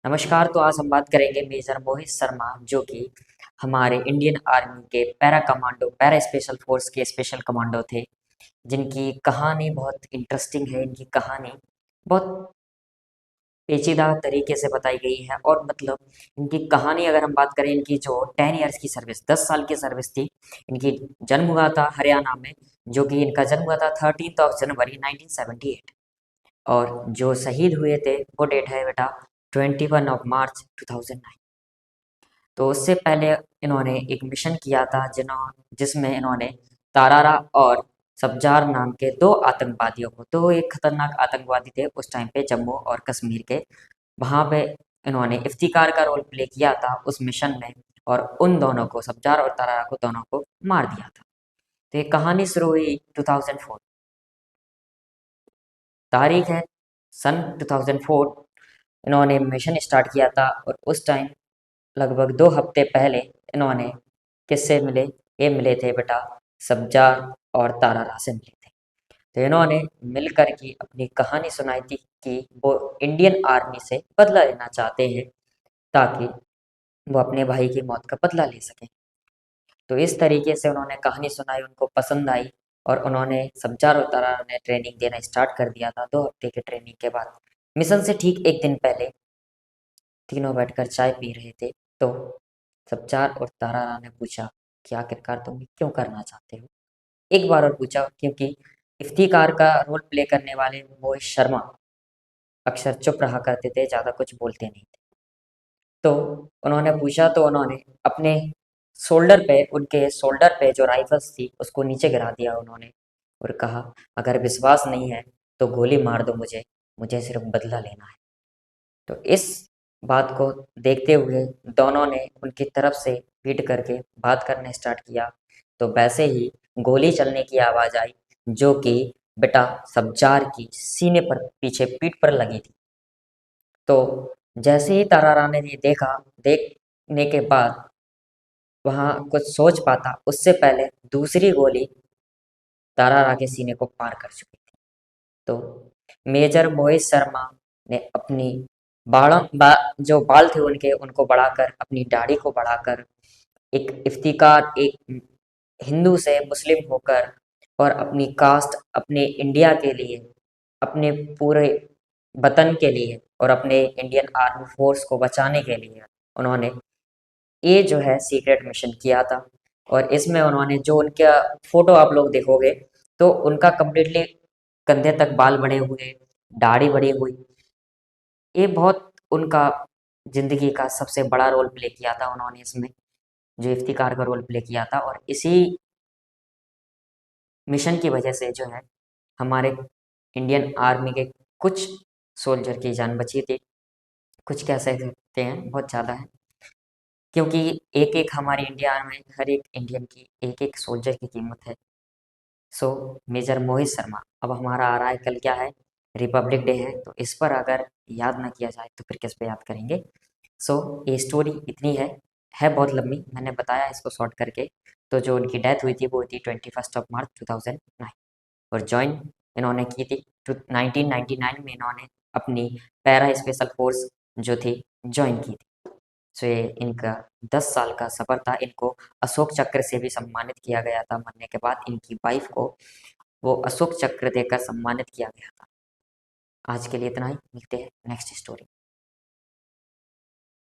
नमस्कार। तो आज हम बात करेंगे मेजर मोहित शर्मा, जो कि हमारे इंडियन आर्मी के para commando, para special force के स्पेशल कमांडो थे, जिनकी कहानी बहुत इंटरेस्टिंग है। इनकी कहानी बहुत पेचीदा तरीके से बताई गई है और मतलब इनकी कहानी अगर हम बात करें, इनकी जो 10 ईयर्स की सर्विस, 10 साल की सर्विस थी। इनकी जन्म हुआ था हरियाणा में, जो कि इनका जन्म हुआ था 13 जनवरी 1978। और जो शहीद हुए थे वो डेट है बेटा 21 मार्च 2009। तो उससे पहले इन्होंने एक मिशन किया था जिसमें इन्होंने तारारा और सब्जार नाम के दो आतंकवादियों को, तो एक खतरनाक आतंकवादी थे उस टाइम पे जम्मू और कश्मीर के, वहाँ पे इन्होंने इफ्तिकार का रोल प्ले किया था उस मिशन में। और उन दोनों को, सब्जार और तारारा को, दोनों को मार दिया था। तो ये कहानी शुरू हुई 2004, तारीख है सन 2004। इन्होंने मिशन स्टार्ट किया था और उस टाइम लगभग 2 हफ्ते पहले इन्होंने किससे मिले? ये मिले थे बेटा सब्जार और तारारा से मिले थे। तो इन्होंने मिलकर की अपनी कहानी सुनाई थी कि वो इंडियन आर्मी से बदला लेना चाहते हैं, ताकि वो अपने भाई की मौत का बदला ले सकें। तो इस तरीके से उन्होंने कहानी सुनाई, उनको पसंद आई और उन्होंने सब्जार और तारारा ने ट्रेनिंग देना स्टार्ट कर दिया था। 2 हफ्ते की ट्रेनिंग के बाद, मिशन से ठीक एक दिन पहले तीनों बैठकर चाय पी रहे थे, तो सब्जार और तारारा ने पूछा कि आखिरकार तुम ये क्यों करना चाहते हो? एक बार और पूछा, क्योंकि इफ्तिकार का रोल प्ले करने वाले मोहित शर्मा अक्सर चुप रहा करते थे, ज़्यादा कुछ बोलते नहीं थे। तो उन्होंने पूछा तो उन्होंने अपने उनके शोल्डर पे जो राइफल्स थी उसको नीचे गिरा दिया उन्होंने, और कहा अगर विश्वास नहीं है तो गोली मार दो मुझे, मुझे सिर्फ बदला लेना है। तो इस बात को देखते हुए दोनों ने उनकी तरफ से पीट करके बात करना स्टार्ट किया। तो वैसे ही गोली चलने की आवाज़ आई, जो कि बेटा सब्जार की सीने पर, पीछे पीठ पर लगी थी। तो जैसे ही तारारा ने ये देखने के बाद वहाँ कुछ सोच पाता, उससे पहले दूसरी गोली तारारा के सीने को पार कर चुकी थी। तो मेजर मोहित शर्मा ने अपनी जो बाल थे उनके, उनको बढ़ाकर, अपनी दाढ़ी को बढ़ाकर, एक इफ्तिकार, एक हिंदू से मुस्लिम होकर, और अपनी कास्ट, अपने इंडिया के लिए, अपने पूरे वतन के लिए और अपने इंडियन आर्मी फोर्स को बचाने के लिए उन्होंने ये जो है सीक्रेट मिशन किया था। और इसमें उन्होंने जो उनका फोटो आप लोग देखोगे, तो उनका कम्प्लीटली कंधे तक बाल बड़े हुए, दाढ़ी बड़ी हुई। ये बहुत उनका ज़िंदगी का सबसे बड़ा रोल प्ले किया था उन्होंने इसमें, जो इफ्तिकार का रोल प्ले किया था। और इसी मिशन की वजह से जो है हमारे इंडियन आर्मी के कुछ सोल्जर की जान बची थी। कुछ कह सकते हैं बहुत ज़्यादा है, क्योंकि एक-एक हमारी इंडिया में हर एक इंडियन की, एक-एक सोल्जर की कीमत है। सो मेजर मोहित शर्मा, अब हमारा आ रहा है कल, क्या है? रिपब्लिक डे है, तो इस पर अगर याद ना किया जाए तो फिर किस पे याद करेंगे? सो ये स्टोरी इतनी है बहुत लंबी, मैंने बताया इसको शॉर्ट करके। तो जो उनकी डेथ हुई थी वो हुई थी 21 मार्च 2009, और जॉइन इन्होंने की थी 1999 में। इन्होंने अपनी पैरा स्पेशल फोर्स जो थी जॉइन की थी। सो ये इनका 10 साल का सफ़र था। इनको अशोक चक्र से भी सम्मानित किया गया था। मरने के बाद इनकी वाइफ को वो अशोक चक्र देकर सम्मानित किया गया था। आज के लिए इतना ही, मिलते हैं नेक्स्ट स्टोरी।